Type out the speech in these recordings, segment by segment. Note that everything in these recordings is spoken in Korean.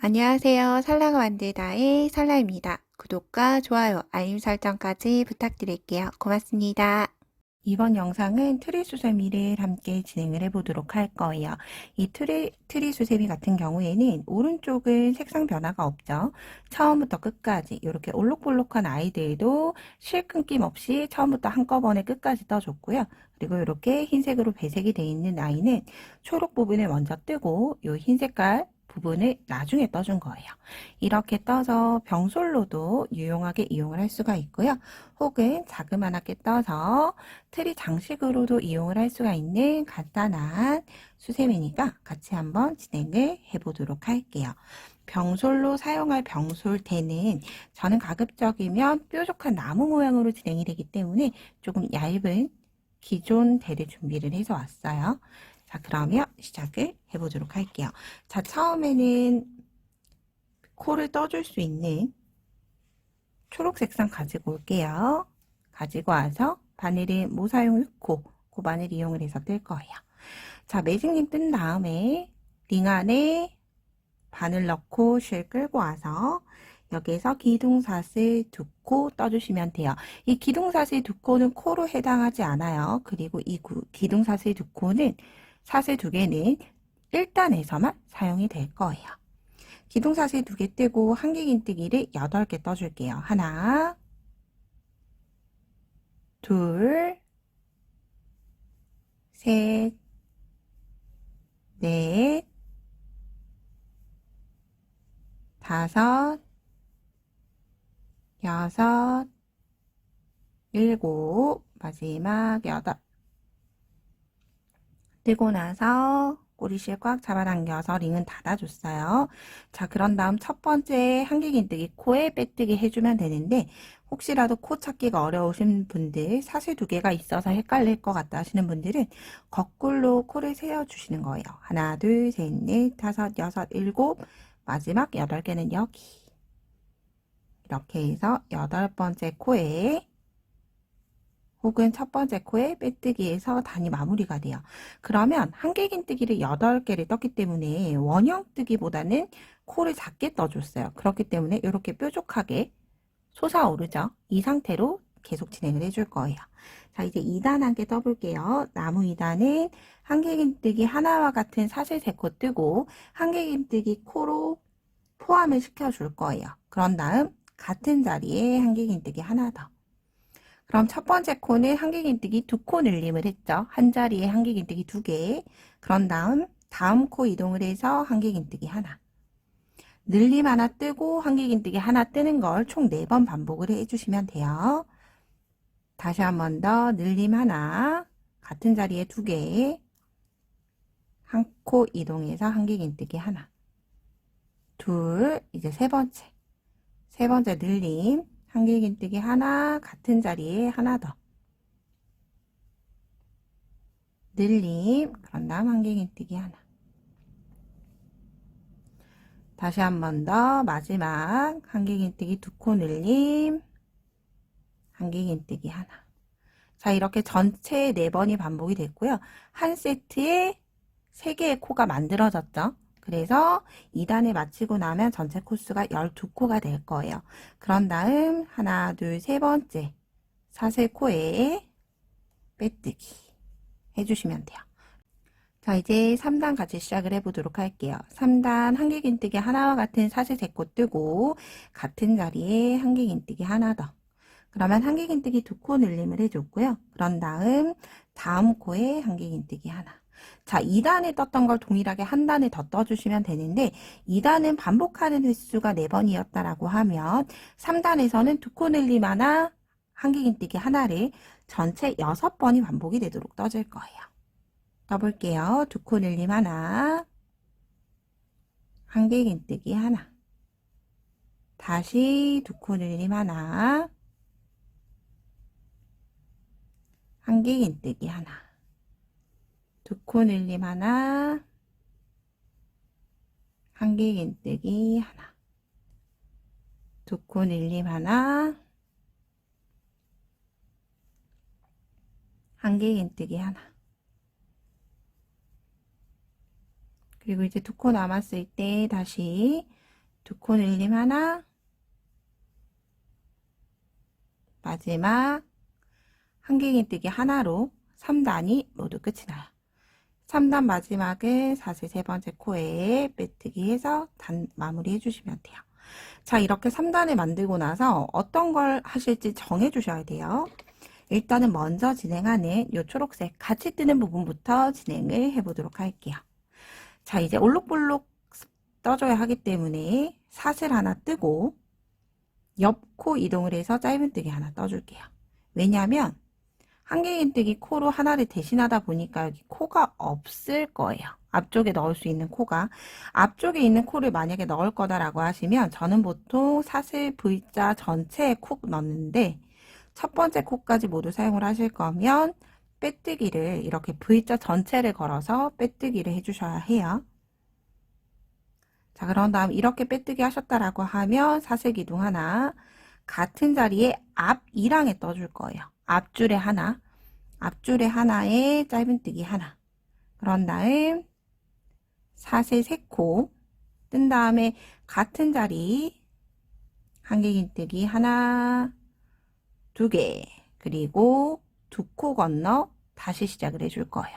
안녕하세요. 살라가 만들다의 살라입니다. 구독과 좋아요, 알림 설정까지 부탁드릴게요. 고맙습니다. 이번 영상은 트리 수세미를 함께 진행을 해보도록 할 거예요. 이 트리 수세미 같은 경우에는 오른쪽은 색상 변화가 없죠. 처음부터 끝까지 이렇게 올록볼록한 아이들도 실 끊김 없이 처음부터 한꺼번에 끝까지 떠줬고요. 그리고 이렇게 흰색으로 배색이 되어 있는 아이는 초록 부분을 먼저 뜨고 이 흰 색깔 부분을 나중에 떠준 거예요. 이렇게 떠서 병솔로도 유용하게 이용을 할 수가 있고요. 혹은 자그마하게 떠서 트리 장식으로도 이용을 할 수가 있는 간단한 수세미니까 같이 한번 진행을 해보도록 할게요. 병솔로 사용할 병솔대는 저는 가급적이면 뾰족한 나무 모양으로 진행이 되기 때문에 조금 얇은 기존 대를 준비를 해서 왔어요. 자, 그러면 시작을 해보도록 할게요. 자, 처음에는 코를 떠줄 수 있는 초록 색상 가지고 올게요. 가지고 와서 바늘은 모사용 6호, 그 바늘 이용을 해서 뜰 거예요. 자, 매직님 뜬 다음에 링 안에 바늘 넣고 실 끌고 와서 여기에서 기둥사슬 2코 떠주시면 돼요. 이 기둥사슬 2코는 코로 해당하지 않아요. 그리고 이 기둥사슬 2코는 사슬 2개는 1단에서만 사용이 될 거예요. 기둥사슬 2개 뜨고 한길긴뜨기를 8개 떠줄게요. 하나, 둘, 셋, 넷, 다섯, 여섯, 일곱, 마지막 8. 뜨고 나서 꼬리실 꽉 잡아당겨서 링은 닫아줬어요. 자, 그런 다음 첫 번째 한길긴뜨기 코에 빼뜨기 해주면 되는데 혹시라도 코 찾기가 어려우신 분들, 사슬 2개가 있어서 헷갈릴 것 같다 하시는 분들은 거꾸로 코를 세워주시는 거예요. 하나, 둘, 셋, 넷, 다섯, 여섯, 일곱, 마지막 8개는 여기. 이렇게 해서 8번째 코에 혹은 첫 번째 코에 빼뜨기에서 단이 마무리가 돼요. 그러면 한길긴뜨기를 8개를 떴기 때문에 원형뜨기보다는 코를 작게 떠줬어요. 그렇기 때문에 이렇게 뾰족하게 솟아오르죠. 이 상태로 계속 진행을 해줄 거예요. 자, 이제 2단 함께 떠볼게요. 나무 2단은 한길긴뜨기 하나와 같은 사슬 3코 뜨고 한길긴뜨기 코로 포함을 시켜줄 거예요. 그런 다음 같은 자리에 한길긴뜨기 하나 더. 그럼 첫 번째 코는 한길긴뜨기 2코 늘림을 했죠. 한 자리에 한길긴뜨기 2개. 그런 다음 코 이동을 해서 한길긴뜨기 하나. 늘림 하나 뜨고 한길긴뜨기 하나 뜨는 걸 총 4번 반복을 해주시면 돼요. 다시 한 번 더 늘림 하나. 같은 자리에 2개. 한 코 이동해서 한길긴뜨기 하나. 둘. 이제 세 번째 늘림. 한길긴뜨기 하나. 같은 자리에 하나 더. 늘림, 그런 다음 한길긴뜨기 하나. 다시 한 번 더 마지막 한길긴뜨기 2코 늘림, 한길긴뜨기 하나. 자, 이렇게 전체 4번이 반복이 됐고요. 한 세트에 3개의 코가 만들어졌죠. 그래서 2단을 마치고 나면 전체 코수가 12코가 될 거예요. 그런 다음 하나, 둘, 세 번째 사슬코에 빼뜨기 해주시면 돼요. 자, 이제 3단 같이 시작을 해보도록 할게요. 3단 한길긴뜨기 하나와 같은 사슬 3코 뜨고 같은 자리에 한길긴뜨기 하나 더. 그러면 한길긴뜨기 2코 늘림을 해줬고요. 그런 다음 코에 한길긴뜨기 하나. 자, 2단에 떴던 걸 동일하게 한 단에 더 떠주시면 되는데 2단은 반복하는 횟수가 4번이었다라고 하면 3단에서는 2코 늘림 하나, 한길긴뜨기 하나를 전체 6번이 반복이 되도록 떠줄 거예요. 떠볼게요. 2코 늘림 하나, 한길긴뜨기 하나, 다시 2코 늘림 하나, 한길긴뜨기 하나, 2코 늘림 하나, 한길긴뜨기 하나, 2코 늘림 하나, 한길긴뜨기 하나. 그리고 이제 2코 남았을 때 다시 두 코 늘림 하나, 마지막 한길긴뜨기 하나로 3단이 모두 끝이 나요. 3단 마지막에 사슬 세 번째 코에 빼뜨기 해서 단 마무리 해주시면 돼요. 자, 이렇게 3단을 만들고 나서 어떤 걸 하실지 정해 주셔야 돼요. 일단은 먼저 진행하는 이 초록색 같이 뜨는 부분부터 진행을 해보도록 할게요. 자, 이제 올록볼록 떠줘야 하기 때문에 사슬 하나 뜨고 옆 코 이동을 해서 짧은뜨기 하나 떠줄게요. 왜냐하면 한길긴뜨기 코로 하나를 대신하다 보니까 여기 코가 없을 거예요. 앞쪽에 넣을 수 있는 코가. 앞쪽에 있는 코를 만약에 넣을 거다라고 하시면 저는 보통 사슬 V자 전체에 콕 넣는데 첫 번째 코까지 모두 사용을 하실 거면 빼뜨기를 이렇게 V자 전체를 걸어서 빼뜨기를 해주셔야 해요. 자, 그런 다음 이렇게 빼뜨기 하셨다라고 하면 사슬 기둥 하나 같은 자리에 앞 2랑에 떠줄 거예요. 앞줄에 하나, 앞줄에 하나에 짧은뜨기 하나. 그런 다음 사슬 3코 뜬 다음에 같은 자리 한길긴뜨기 하나, 2개, 그리고 2코 건너 다시 시작을 해줄 거예요.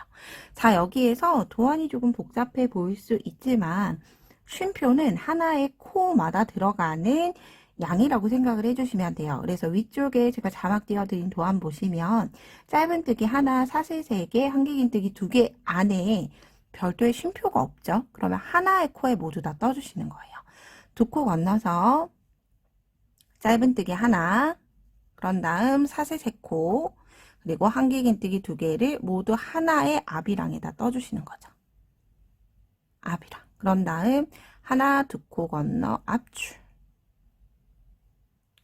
자, 여기에서 도안이 조금 복잡해 보일 수 있지만 쉼표는 하나의 코마다 들어가는 양이라고 생각을 해주시면 돼요. 그래서 위쪽에 제가 자막 띄워드린 도안 보시면 짧은뜨기 하나, 사슬 3개, 한길긴뜨기 2개 안에 별도의 쉼표가 없죠. 그러면 하나의 코에 모두 다 떠주시는 거예요. 2코 건너서 짧은뜨기 하나, 그런 다음 사슬 3코, 그리고 한길긴뜨기 2개를 모두 하나의 앞이랑에다 떠주시는 거죠. 앞이랑. 그런 다음 하나, 2코 건너 앞줄.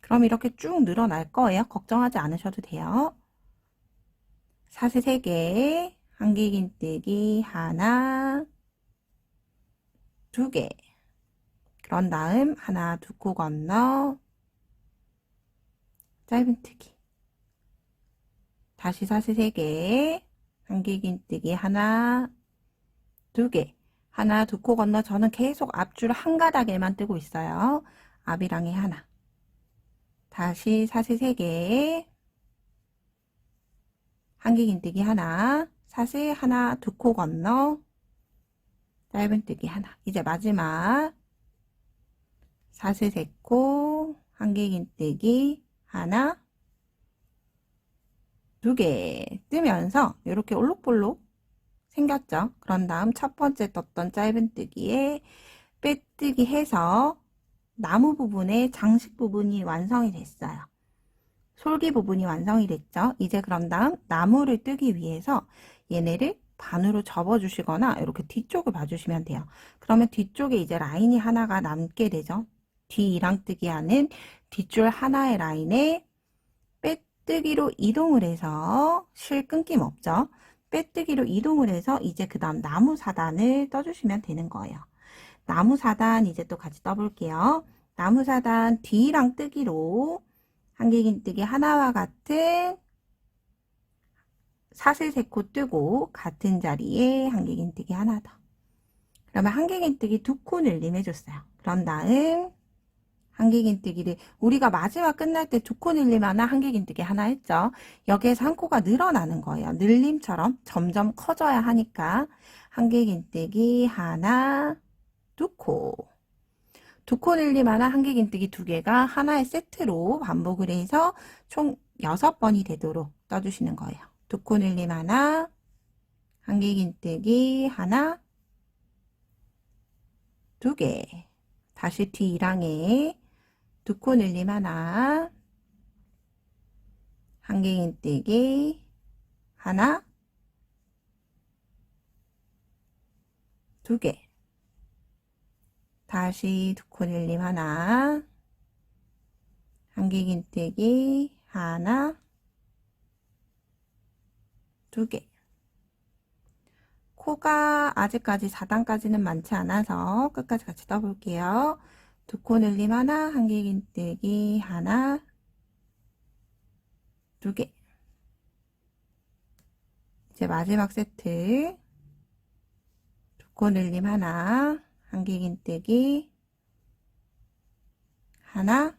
그럼 이렇게 쭉 늘어날 거예요. 걱정하지 않으셔도 돼요. 사슬 3개, 한길긴뜨기 하나, 2개. 그런 다음 하나, 2코 건너 짧은뜨기. 다시 사슬 3개, 한길긴뜨기 하나, 2개. 하나, 2코 건너 저는 계속 앞줄 한 가닥에만 뜨고 있어요. 앞이랑에 하나. 다시 사슬 3개, 한길긴뜨기 하나, 사슬 하나, 2코 건너 짧은뜨기 하나. 이제 마지막 사슬 3코, 한길긴뜨기 하나, 2개 뜨면서 이렇게 올록볼록 생겼죠. 그런 다음 첫 번째 떴던 짧은뜨기에 빼뜨기 해서 나무 부분에 장식 부분이 완성이 됐어요. 솔기 부분이 완성이 됐죠. 이제 그런 다음 나무를 뜨기 위해서 얘네를 반으로 접어 주시거나 이렇게 뒤쪽을 봐주시면 돼요. 그러면 뒤쪽에 이제 라인이 하나가 남게 되죠. 뒤 이랑뜨기 하는 뒷줄 하나의 라인에 빼뜨기로 이동을 해서 실 끊김 없죠. 빼뜨기로 이동을 해서 이제 그 다음 나무 4단을 떠주시면 되는 거예요. 나무 4단 이제 또 같이 떠볼게요. 나무 4단 뒤랑 뜨기로 한길긴뜨기 하나와 같은 사슬 3코 뜨고 같은 자리에 한길긴뜨기 하나 더. 그러면 한길긴뜨기 2코 늘림 해줬어요. 그런 다음 한길긴뜨기를 우리가 마지막 끝날 때 2코 늘림 하나, 한길긴뜨기 하나 했죠. 여기에서 한 코가 늘어나는 거예요. 늘림처럼 점점 커져야 하니까 한길긴뜨기 하나, 2코. 2코 늘림 하나, 한길긴뜨기 2개가 하나의 세트로 반복을 해서 총 6번이 되도록 떠주시는 거예요. 2코 늘림 하나, 한길긴뜨기 하나, 2개. 다시 뒤 1항에 2코 늘림 하나, 한길긴뜨기 하나, 2개. 다시 2코 늘림 하나, 한길긴뜨기 하나, 2개. 코가 아직까지 4단까지는 많지 않아서 끝까지 같이 떠볼게요. 2코 늘림 하나, 한길긴뜨기 하나, 2개. 이제 마지막 세트 2코 늘림 하나, 한길긴뜨기 하나,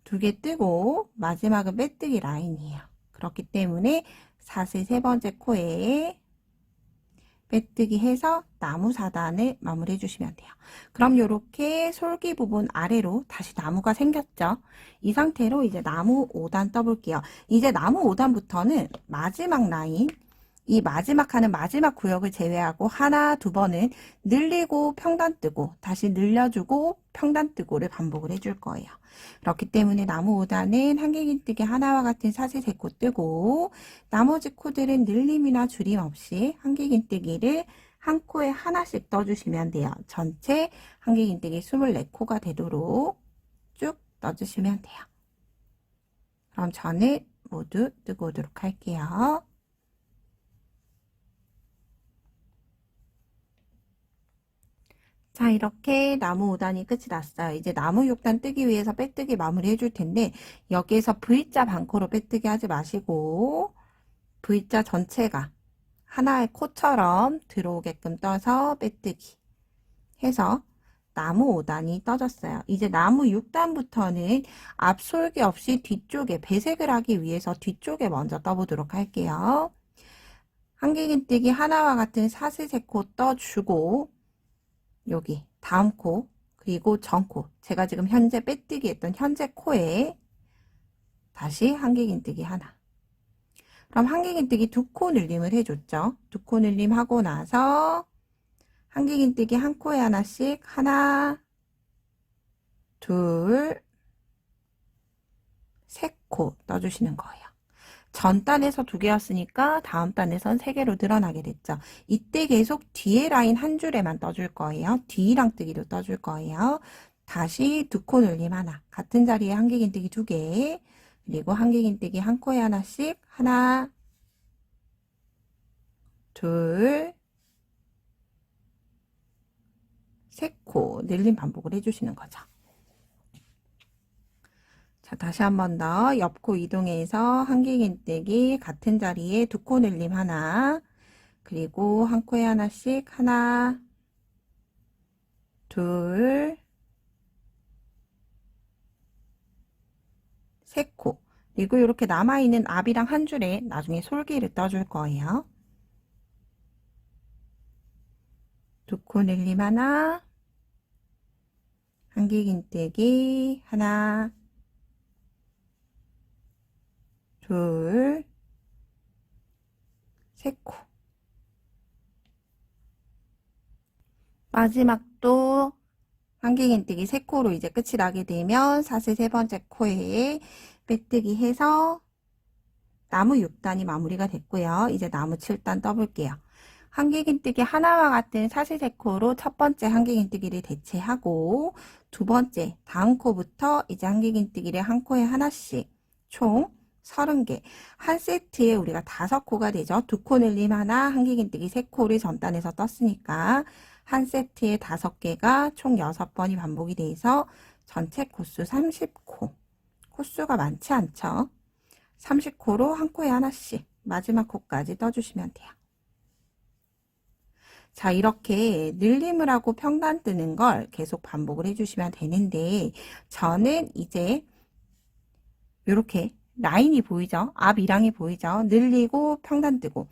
두 개 뜨고 마지막은 빼뜨기 라인이에요. 그렇기 때문에 사슬 세 번째 코에 빼뜨기 해서 나무 4단을 마무리해 주시면 돼요. 그럼 이렇게 솔기 부분 아래로 다시 나무가 생겼죠. 이 상태로 이제 나무 5단 떠볼게요. 이제 나무 5단부터는 마지막 라인, 이 마지막 하는 마지막 구역을 제외하고 하나, 두 번은 늘리고 평단 뜨고 다시 늘려주고 평단 뜨고를 반복을 해줄 거예요. 그렇기 때문에 나무 5단은 한길긴뜨기 하나와 같은 사슬 3코 뜨고 나머지 코들은 늘림이나 줄임 없이 한길긴뜨기를 한 코에 하나씩 떠주시면 돼요. 전체 한길긴뜨기 24코가 되도록 쭉 떠주시면 돼요. 그럼 저는 모두 뜨고 오도록 할게요. 자, 이렇게 나무 5단이 끝이 났어요. 이제 나무 6단 뜨기 위해서 빼뜨기 마무리 해줄 텐데 여기에서 V자 반코로 빼뜨기 하지 마시고 V자 전체가 하나의 코처럼 들어오게끔 떠서 빼뜨기 해서 나무 5단이 떠졌어요. 이제 나무 6단부터는 앞솔기 없이 뒤쪽에 배색을 하기 위해서 뒤쪽에 먼저 떠보도록 할게요. 한길긴뜨기 하나와 같은 사슬 3코 떠주고 여기 다음 코 그리고 전 코, 제가 지금 현재 빼뜨기 했던 현재 코에 다시 한길긴뜨기 하나. 그럼 한길긴뜨기 2코 늘림을 해줬죠. 2코 늘림 하고 나서 한길긴뜨기 한 코에 하나씩 하나, 둘, 3코 떠주시는 거예요. 전 단에서 2개였으니까 다음 단에선 3개로 늘어나게 됐죠. 이때 계속 뒤에 라인 한 줄에만 떠줄 거예요. 뒤랑 뜨기도 떠줄 거예요. 다시 2코 늘림 하나, 같은 자리에 한길긴뜨기 2개, 그리고 한길긴뜨기 한 코에 하나씩 하나, 둘, 3코 늘림 반복을 해주시는 거죠. 자, 다시 한 번 더 옆코 이동해서 한길긴뜨기 같은 자리에 2코 늘림 하나, 그리고 한 코에 하나씩 하나, 둘, 3코. 그리고 이렇게 남아있는 앞이랑 한 줄에 나중에 솔기를 떠줄 거예요. 2코 늘림 하나, 한길긴뜨기 하나, 둘, 3코. 마지막도 한길긴뜨기 3코로 이제 끝이 나게 되면 사슬 세 번째 코에 빼뜨기 해서 나무 6단이 마무리가 됐고요. 이제 나무 7단 떠볼게요. 한길긴뜨기 하나와 같은 사슬 3코로 첫 번째 한길긴뜨기를 대체하고 두 번째 다음 코부터 이제 한길긴뜨기를 한 코에 하나씩 총 30개. 한 세트에 우리가 5코가 되죠. 2코 늘림 하나, 한길긴뜨기 3코를 전단에서 떴으니까 한 세트에 5개가 총 6번이 반복이 돼서 전체 코수 30코. 코수가 많지 않죠. 30코로 한 코에 하나씩 마지막 코까지 떠주시면 돼요. 자, 이렇게 늘림을 하고 평단 뜨는 걸 계속 반복을 해주시면 되는데 저는 이제 이렇게 라인이 보이죠? 앞 이랑이 보이죠? 늘리고 평단 뜨고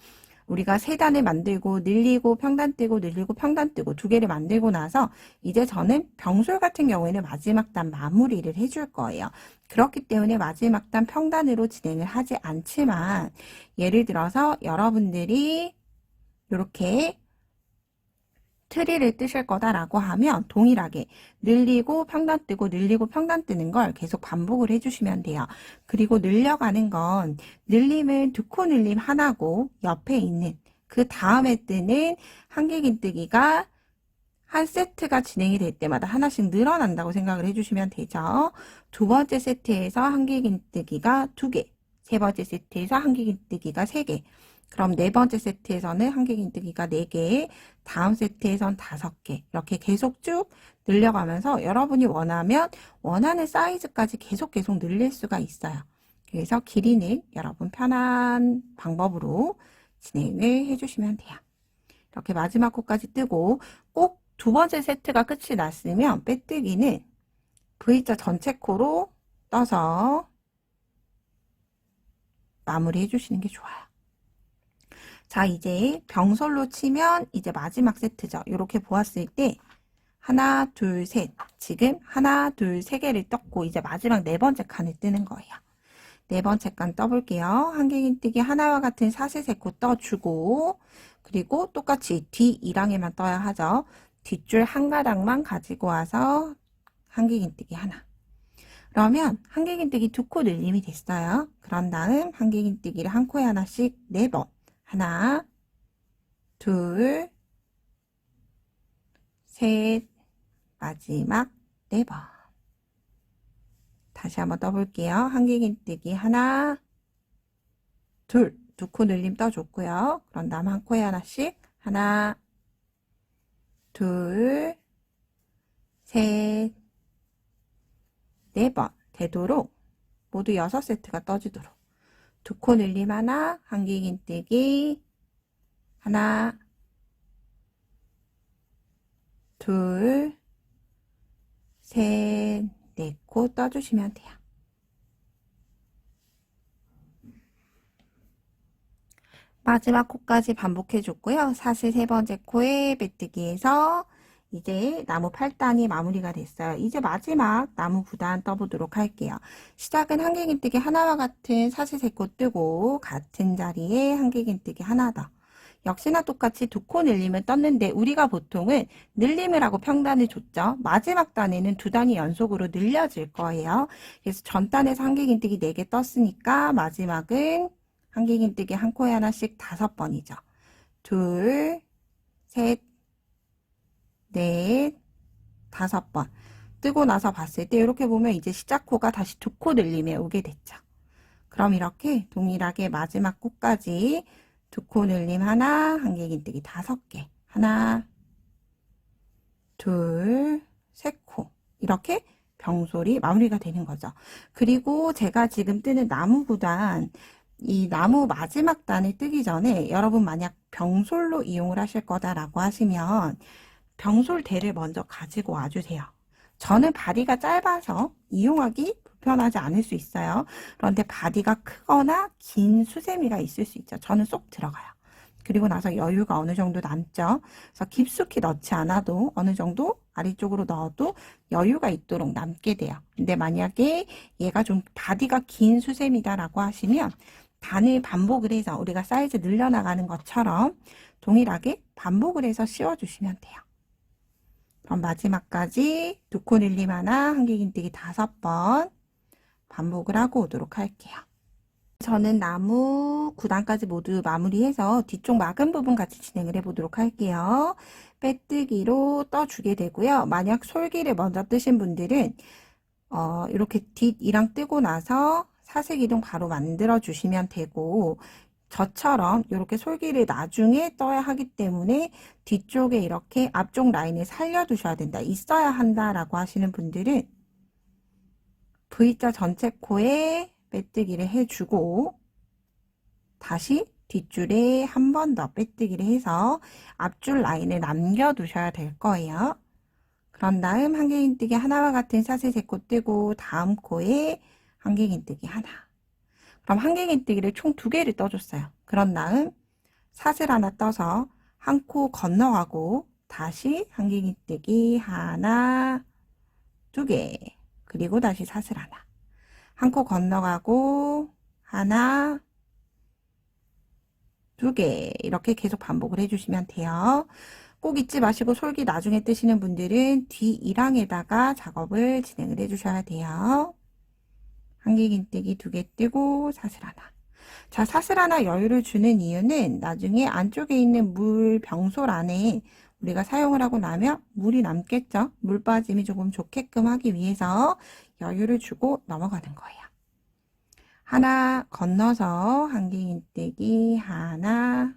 우리가 3단을 만들고 늘리고 평단 뜨고 늘리고 평단 뜨고 2개를 만들고 나서 이제 저는 병솔 같은 경우에는 마지막 단 마무리를 해줄 거예요. 그렇기 때문에 마지막 단 평단으로 진행을 하지 않지만 예를 들어서 여러분들이 이렇게 트리를 뜨실 거다라고 하면 동일하게 늘리고 평단 뜨고 늘리고 평단 뜨는 걸 계속 반복을 해주시면 돼요. 그리고 늘려가는 건 늘림은 2코 늘림 하나고 옆에 있는 그 다음에 뜨는 한길긴뜨기가 한 세트가 진행이 될 때마다 하나씩 늘어난다고 생각을 해주시면 되죠. 두 번째 세트에서 한길긴뜨기가 2개, 세 번째 세트에서 한길긴뜨기가 3개, 그럼 네 번째 세트에서는 한길긴뜨기가 4개, 다음 세트에선 5개 이렇게 계속 쭉 늘려가면서 여러분이 원하면 원하는 사이즈까지 계속 늘릴 수가 있어요. 그래서 길이는 여러분 편한 방법으로 진행을 해주시면 돼요. 이렇게 마지막 코까지 뜨고 꼭 두 번째 세트가 끝이 났으면 빼뜨기는 V자 전체 코로 떠서 마무리 해주시는 게 좋아요. 자, 이제 병솔로 치면 이제 마지막 세트죠. 이렇게 보았을 때 하나, 둘, 셋. 지금 하나, 둘, 세 개를 떴고 이제 마지막 네 번째 칸을 뜨는 거예요. 네 번째 칸 떠볼게요. 한길긴뜨기 하나와 같은 사슬세코 떠주고 그리고 똑같이 뒤 2랑에만 떠야 하죠. 뒷줄 한 가닥만 가지고 와서 한길긴뜨기 하나. 그러면 한길긴뜨기 두 코 늘림이 됐어요. 그런 다음 한길긴뜨기를 한 코에 하나씩 4번. 하나, 둘, 셋, 마지막 4번. 다시 한번 떠볼게요. 한길긴뜨기 하나, 둘, 두 코 늘림 떠줬고요. 그런 다음 한 코에 하나씩 하나, 둘, 셋, 4번 되도록 모두 6세트가 떠주도록 두 코 늘림 하나, 한길긴뜨기 하나, 둘, 셋, 4코 떠주시면 돼요. 마지막 코까지 반복해 줬고요. 사슬 세 번째 코에 빼뜨기해서 이제 나무 8단이 마무리가 됐어요. 이제 마지막 나무 9단 떠보도록 할게요. 시작은 한길긴뜨기 하나와 같은 사슬 3코 뜨고 같은 자리에 한길긴뜨기 하나 더. 역시나 똑같이 두 코 늘림을 떴는데 우리가 보통은 늘림을 하고 평단을 줬죠. 마지막 단에는 두 단이 연속으로 늘려질 거예요. 그래서 전 단에서 한길긴뜨기 4개 떴으니까 마지막은 한길긴뜨기 한 코에 하나씩 5번이죠. 둘, 셋, 넷, 5번. 뜨고 나서 봤을 때 이렇게 보면 이제 시작 코가 다시 두 코 늘림에 오게 됐죠. 그럼 이렇게 동일하게 마지막 코까지 두 코 늘림 하나, 한길긴뜨기 5개. 하나, 둘, 셋 코. 이렇게 병솔이 마무리가 되는 거죠. 그리고 제가 지금 뜨는 나무 9단, 이 나무 마지막 단을 뜨기 전에 여러분 만약 병솔로 이용을 하실 거다라고 하시면 병솔대를 먼저 가지고 와주세요. 저는 바디가 짧아서 이용하기 불편하지 않을 수 있어요. 그런데 바디가 크거나 긴 수세미가 있을 수 있죠. 저는 쏙 들어가요. 그리고 나서 여유가 어느 정도 남죠. 그래서 깊숙이 넣지 않아도 어느 정도 아래쪽으로 넣어도 여유가 있도록 남게 돼요. 근데 만약에 얘가 좀 바디가 긴 수세미다라고 하시면 단을 반복을 해서 우리가 사이즈 늘려나가는 것처럼 동일하게 반복을 해서 씌워주시면 돼요. 그럼 마지막까지 두 코 늘림 하나, 한길긴뜨기 5번 반복을 하고 오도록 할게요. 저는 나무 9단까지 모두 마무리해서 뒤쪽 막은 부분 같이 진행을 해보도록 할게요. 빼뜨기로 떠주게 되고요. 만약 솔기를 먼저 뜨신 분들은 이렇게 뒷이랑 뜨고 나서 사슬기둥 바로 만들어 주시면 되고 저처럼 이렇게 솔기를 나중에 떠야 하기 때문에 뒤쪽에 이렇게 앞쪽 라인을 살려 두셔야 된다. 있어야 한다 라고 하시는 분들은 V자 전체 코에 빼뜨기를 해주고 다시 뒷줄에 한 번 더 빼뜨기를 해서 앞줄 라인을 남겨 두셔야 될 거예요. 그런 다음 한길긴뜨기 하나와 같은 사슬 3코 뜨고 다음 코에 한길긴뜨기 하나. 그럼 한길긴뜨기를 총 2개를 떠줬어요. 그런 다음 사슬 하나 떠서 한 코 건너가고 다시 한길긴뜨기 하나, 2개. 그리고 다시 사슬 하나. 한 코 건너가고 하나, 2개. 이렇게 계속 반복을 해주시면 돼요. 꼭 잊지 마시고 솔기 나중에 뜨시는 분들은 뒤 1항에다가 작업을 진행을 해주셔야 돼요. 한길긴뜨기 2개 뜨고 사슬 하나. 자, 사슬 하나 여유를 주는 이유는 나중에 안쪽에 있는 물 병솔 안에 우리가 사용을 하고 나면 물이 남겠죠. 물 빠짐이 조금 좋게끔 하기 위해서 여유를 주고 넘어가는 거예요. 하나 건너서 한길긴뜨기 하나,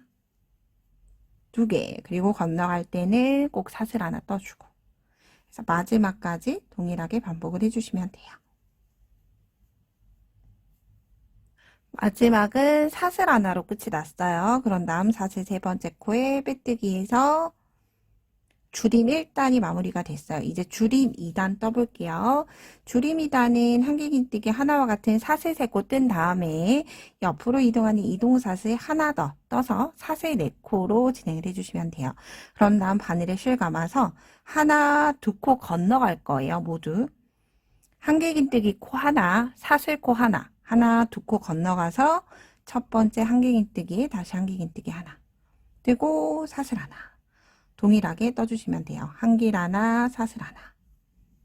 2개. 그리고 건너갈 때는 꼭 사슬 하나 떠주고. 그래서 마지막까지 동일하게 반복을 해주시면 돼요. 마지막은 사슬 하나로 끝이 났어요. 그런 다음 사슬 세 번째 코에 빼뜨기해서 줄임 1단이 마무리가 됐어요. 이제 줄임 2단 떠볼게요. 줄임 2단은 한길긴뜨기 하나와 같은 사슬 3코 뜬 다음에 옆으로 이동하는 이동사슬 하나 더 떠서 사슬 4코로 진행을 해주시면 돼요. 그런 다음 바늘에 실 감아서 하나, 2코 건너갈 거예요. 모두. 한길긴뜨기 코 하나, 사슬 코 하나, 하나, 2코 건너가서 첫 번째 한길긴뜨기, 다시 한길긴뜨기 하나, 뜨고 사슬 하나. 동일하게 떠주시면 돼요. 한길 하나, 사슬 하나.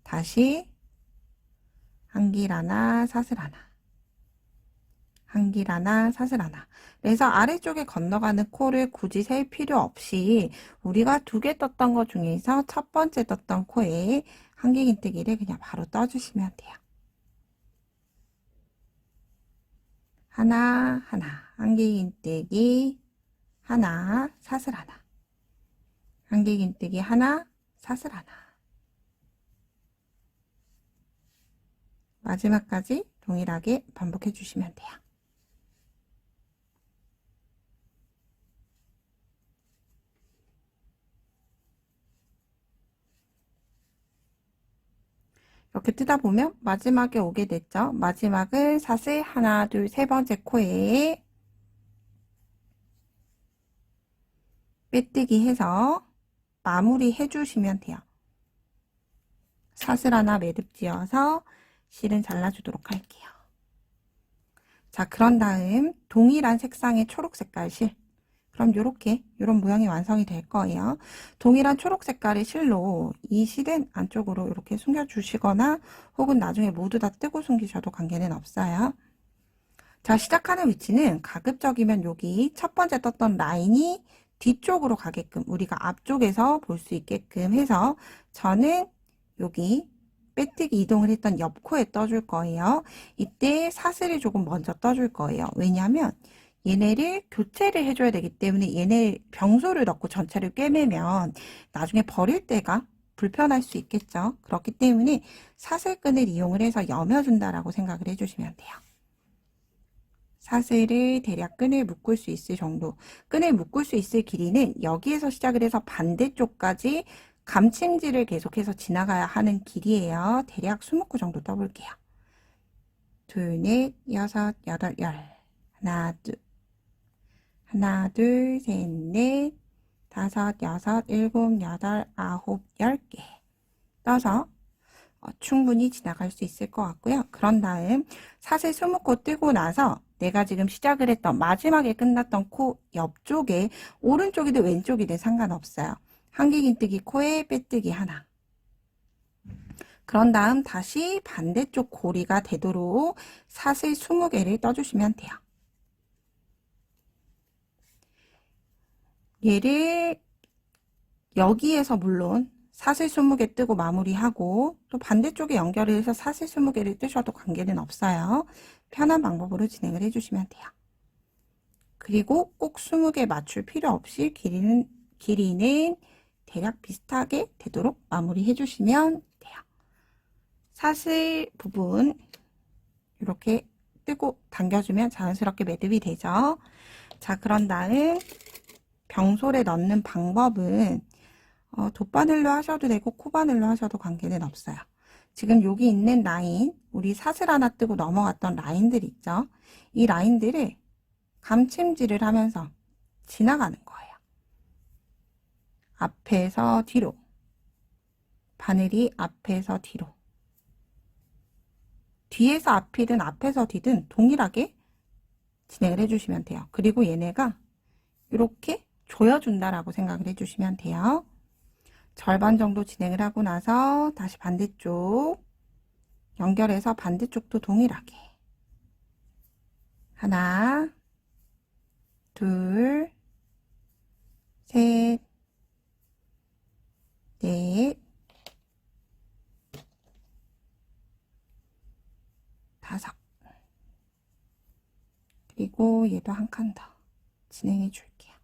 다시 한길 하나, 사슬 하나. 한길 하나, 사슬 하나. 그래서 아래쪽에 건너가는 코를 굳이 셀 필요 없이 우리가 2개 떴던 것 중에서 첫 번째 떴던 코에 한길긴뜨기를 그냥 바로 떠주시면 돼요. 하나, 하나. 한길긴뜨기 하나, 사슬 하나. 한길긴뜨기 하나, 사슬 하나. 마지막까지 동일하게 반복해 주시면 돼요. 이렇게 뜨다 보면 마지막에 오게 됐죠. 마지막은 사슬 하나, 둘, 세 번째 코에 빼뜨기 해서 마무리 해주시면 돼요. 사슬 하나 매듭 지어서 실은 잘라주도록 할게요. 자, 그런 다음 동일한 색상의 초록 색깔 실. 그럼 이런 모양이 완성이 될 거예요. 동일한 초록 색깔의 실로 이 실은 안쪽으로 이렇게 숨겨주시거나 혹은 나중에 모두 다 뜨고 숨기셔도 관계는 없어요. 자, 시작하는 위치는 가급적이면 여기 첫 번째 떴던 라인이 뒤쪽으로 가게끔 우리가 앞쪽에서 볼 수 있게끔 해서 저는 여기 빼뜨기 이동을 했던 옆 코에 떠줄 거예요. 이때 사슬을 조금 먼저 떠줄 거예요. 왜냐하면 얘네를 교체를 해줘야 되기 때문에 얘네 병소를 넣고 전체를 꿰매면 나중에 버릴 때가 불편할 수 있겠죠. 그렇기 때문에 사슬끈을 이용을 해서 여며준다라고 생각을 해주시면 돼요. 사슬을 대략 끈을 묶을 수 있을 정도. 끈을 묶을 수 있을 길이는 여기에서 시작을 해서 반대쪽까지 감침질을 계속해서 지나가야 하는 길이에요. 대략 20코 정도 떠볼게요. 둘, 넷, 여섯, 여덟, 열. 하나, 둘, 셋, 넷, 다섯, 여섯, 일곱, 여덟, 아홉, 10개. 떠서 충분히 지나갈 수 있을 것 같고요. 그런 다음 사슬 20코 뜨고 나서 내가 지금 시작을 했던 마지막에 끝났던 코 옆쪽에 오른쪽이든 왼쪽이든 상관없어요. 한길긴뜨기 코에 빼뜨기 하나. 그런 다음 다시 반대쪽 고리가 되도록 사슬 20개를 떠주시면 돼요. 얘를 여기에서 물론 사슬 20개 뜨고 마무리하고 또 반대쪽에 연결을 해서 사슬 20개를 뜨셔도 관계는 없어요. 편한 방법으로 진행을 해주시면 돼요. 그리고 꼭 20개 맞출 필요 없이 길이는 대략 비슷하게 되도록 마무리 해주시면 돼요. 사슬 부분 이렇게 뜨고 당겨주면 자연스럽게 매듭이 되죠. 자, 그런 다음 병솔에 넣는 방법은 돗바늘로 하셔도 되고 코바늘로 하셔도 관계는 없어요. 지금 여기 있는 라인, 우리 사슬 하나 뜨고 넘어갔던 라인들 있죠? 이 라인들을 감침질을 하면서 지나가는 거예요. 앞에서 뒤로, 바늘이 앞에서 뒤로, 뒤에서 앞이든 앞에서 뒤든 동일하게 진행을 해주시면 돼요. 그리고 얘네가 이렇게 조여준다라고 생각을 해주시면 돼요. 절반 정도 진행을 하고 나서 다시 반대쪽 연결해서 반대쪽도 동일하게 하나, 둘, 셋, 넷, 다섯. 그리고 얘도 한 칸 더 진행해 줄게요.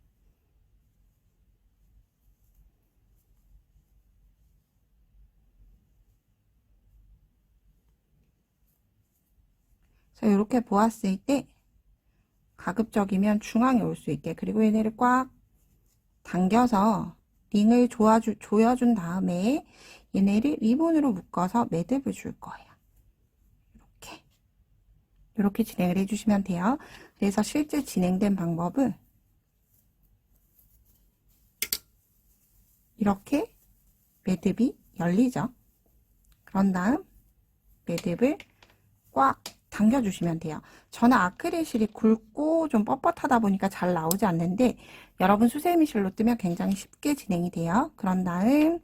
그래서 이렇게 보았을 때 가급적이면 중앙에 올 수 있게, 그리고 얘네를 꽉 당겨서 링을 조여준 다음에 얘네를 리본으로 묶어서 매듭을 줄 거예요. 이렇게 진행을 해주시면 돼요. 그래서 실제 진행된 방법은 이렇게 매듭이 열리죠. 그런 다음 매듭을 꽉 당겨주시면 돼요. 저는 아크릴 실이 굵고 좀 뻣뻣하다 보니까 잘 나오지 않는데 여러분 수세미 실로 뜨면 굉장히 쉽게 진행이 돼요. 그런 다음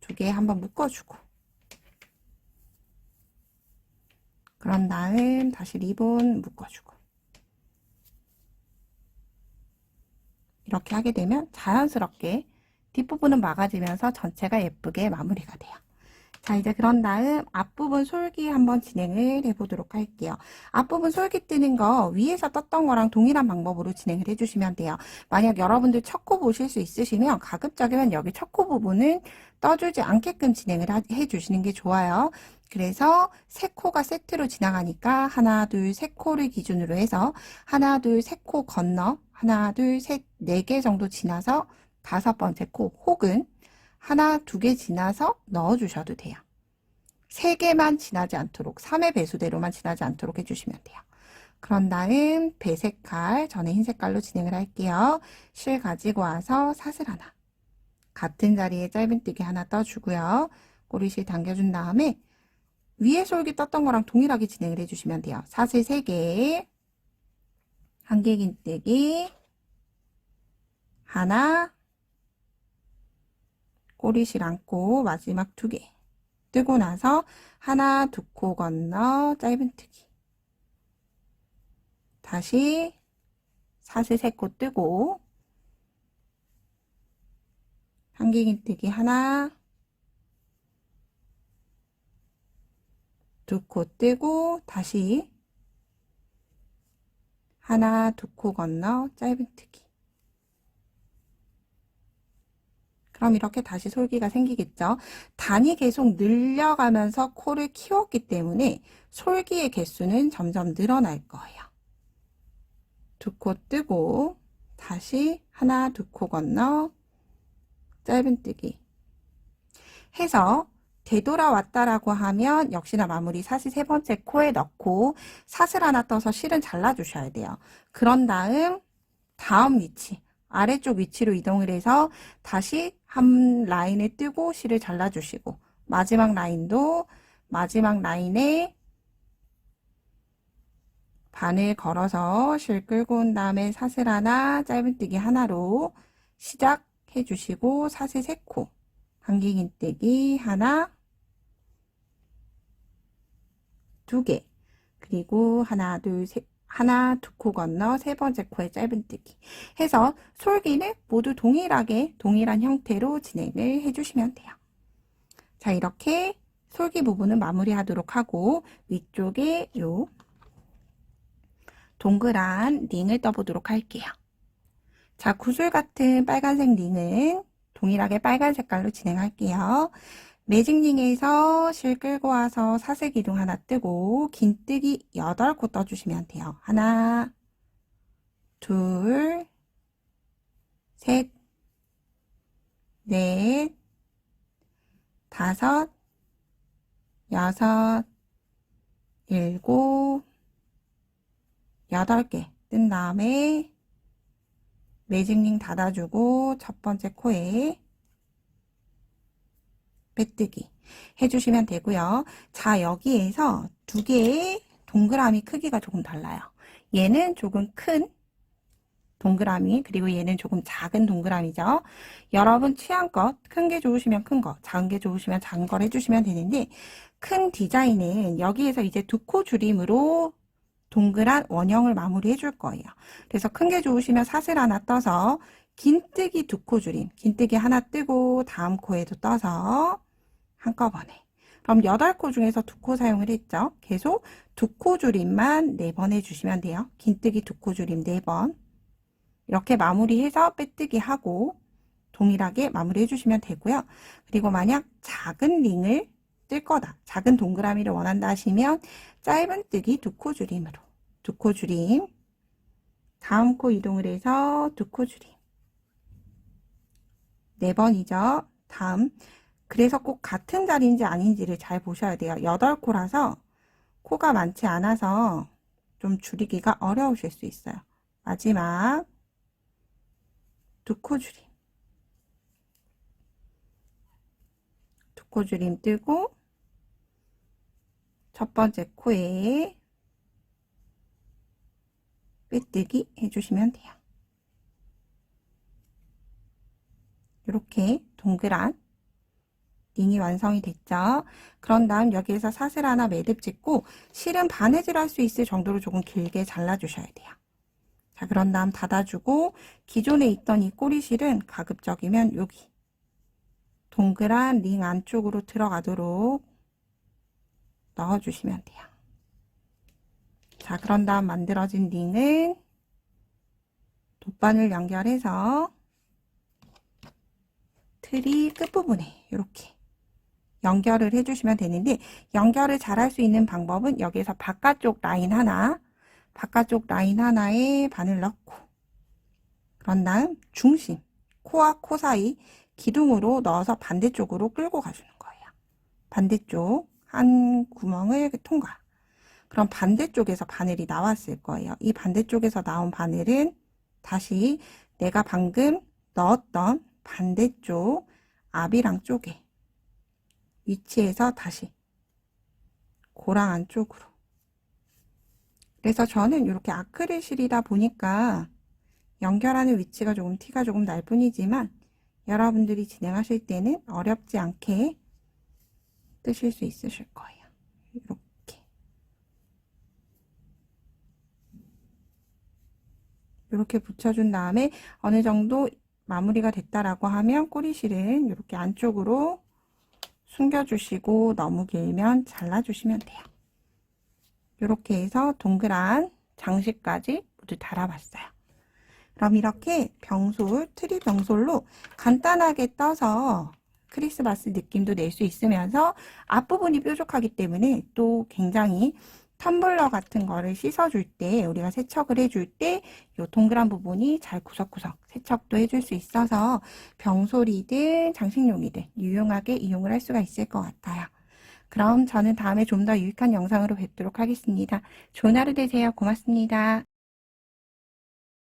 두 개 한번 묶어주고 그런 다음 다시 리본 묶어주고 이렇게 하게 되면 자연스럽게 뒷부분은 막아지면서 전체가 예쁘게 마무리가 돼요. 자, 이제 그런 다음 앞부분 솔기 한번 진행을 해보도록 할게요. 앞부분 솔기 뜨는 거 위에서 떴던 거랑 동일한 방법으로 진행을 해주시면 돼요. 만약 여러분들 첫 코 보실 수 있으시면 가급적이면 여기 첫 코 부분은 떠주지 않게끔 진행을 해주시는 게 좋아요. 그래서 세 코가 세트로 지나가니까 하나, 둘, 세 코를 기준으로 해서 하나, 둘, 세 코 건너 하나, 둘, 셋, 네 개 정도 지나서 다섯 번째 코 혹은 하나, 두 개 지나서 넣어주셔도 돼요. 세 개만 지나지 않도록 3의 배수대로만 지나지 않도록 해주시면 돼요. 그런 다음 배색깔, 저는 흰 색깔로 진행을 할게요. 실 가지고 와서 사슬 하나, 같은 자리에 짧은뜨기 하나 떠주고요. 꼬리실 당겨준 다음에 위에 솔기 떴던 거랑 동일하게 진행을 해주시면 돼요. 사슬 3개, 한길긴뜨기 하나, 꼬리실 안고 마지막 2개 뜨고 나서 하나, 두 코 건너 짧은뜨기 다시 사슬 3코 뜨고 한길긴뜨기 하나, 두 코 뜨고 다시 하나, 두 코 건너 짧은뜨기. 그럼 이렇게 다시 솔기가 생기겠죠. 단이 계속 늘려가면서 코를 키웠기 때문에 솔기의 개수는 점점 늘어날 거예요. 두 코 뜨고 다시 하나, 두 코 건너 짧은뜨기 해서 되돌아왔다라고 하면 역시나 마무리 사슬 세 번째 코에 넣고 사슬 하나 떠서 실은 잘라주셔야 돼요. 그런 다음 위치, 아래쪽 위치로 이동을 해서 다시 한 라인에 뜨고 실을 잘라주시고 마지막 라인도 마지막 라인에 바늘 걸어서 실 끌고 온 다음에 사슬 하나, 짧은뜨기 하나로 시작해 주시고 사슬 3코, 한길긴뜨기 하나, 2개, 그리고 하나, 둘, 셋, 하나, 두 코 건너 세 번째 코에 짧은뜨기 해서 솔기는 모두 동일한 형태로 진행을 해주시면 돼요. 자, 이렇게 솔기 부분은 마무리하도록 하고 위쪽에 요 동그란 링을 떠보도록 할게요. 자, 구슬 같은 빨간색 링은 동일하게 빨간 색깔로 진행할게요. 매직링에서 실 끌고 와서 사슬 기둥 하나 뜨고 긴뜨기 8코 떠주시면 돼요. 하나, 둘, 셋, 넷, 다섯, 여섯, 일곱, 8개 뜬 다음에 매직링 닫아주고 첫 번째 코에 빼뜨기 해주시면 되고요. 자, 여기에서 두 개의 동그라미 크기가 조금 달라요. 얘는 조금 큰 동그라미, 그리고 얘는 조금 작은 동그라미죠. 여러분 취향껏 큰 게 좋으시면 큰 거, 작은 게 좋으시면 작은 걸 해주시면 되는데 큰 디자인은 여기에서 이제 두 코 줄임으로 동그란 원형을 마무리 해줄 거예요. 그래서 큰 게 좋으시면 사슬 하나 떠서 긴뜨기 두 코 줄임, 긴뜨기 하나 뜨고 다음 코에도 떠서 한꺼번에. 그럼 8코 중에서 2코 사용을 했죠. 계속 두 코 줄임만 4번 해주시면 돼요. 긴뜨기 두 코 줄임 4번. 이렇게 마무리해서 빼뜨기 하고 동일하게 마무리 해주시면 되고요. 그리고 만약 작은 링을 뜰 거다, 작은 동그라미를 원한다 하시면 짧은뜨기 두 코 줄임으로 두 코 줄임, 다음 코 이동을 해서 두 코 줄임 4번이죠. 다음. 그래서 꼭 같은 자리인지 아닌지를 잘 보셔야 돼요. 8코라서 코가 많지 않아서 좀 줄이기가 어려우실 수 있어요. 마지막 2코 줄임. 2코 줄임 뜨고 첫 번째 코에 빼뜨기 해주시면 돼요. 이렇게 동그란 링이 완성이 됐죠. 그런 다음 여기에서 사슬 하나 매듭 짓고 실은 바느질 할 수 있을 정도로 조금 길게 잘라주셔야 돼요. 자, 그런 다음 닫아주고 기존에 있던 이 꼬리실은 가급적이면 여기 동그란 링 안쪽으로 들어가도록 넣어주시면 돼요. 자, 그런 다음 만들어진 링은 돗바늘 연결해서 트리 끝부분에 이렇게 연결을 해주시면 되는데, 연결을 잘 할 수 있는 방법은 여기에서 바깥쪽 라인 하나에 바늘 넣고, 그런 다음 중심, 코와 코 사이 기둥으로 넣어서 반대쪽으로 끌고 가주는 거예요. 반대쪽 한 구멍을 통과. 그럼 반대쪽에서 바늘이 나왔을 거예요. 이 반대쪽에서 나온 바늘은 다시 내가 방금 넣었던 반대쪽 아비랑 쪽에 위치에서 다시 고랑 안쪽으로. 그래서 저는 이렇게 아크릴 실이다 보니까 연결하는 위치가 조금 티가 조금 날 뿐이지만 여러분들이 진행하실 때는 어렵지 않게 뜨실 수 있으실 거예요. 이렇게 붙여준 다음에 어느 정도 마무리가 됐다라고 하면 꼬리실은 이렇게 안쪽으로 숨겨주시고 너무 길면 잘라주시면 돼요. 이렇게 해서 동그란 장식까지 모두 달아봤어요. 그럼 이렇게 병솔, 트리 병솔로 간단하게 떠서 크리스마스 느낌도 낼 수 있으면서 앞부분이 뾰족하기 때문에 또 굉장히 텀블러 같은 거를 씻어줄 때, 우리가 세척을 해줄 때 이 동그란 부분이 잘 구석구석 세척도 해줄 수 있어서 병솔이든 장식용이든 유용하게 이용을 할 수가 있을 것 같아요. 그럼 저는 다음에 좀 더 유익한 영상으로 뵙도록 하겠습니다. 좋은 하루 되세요. 고맙습니다.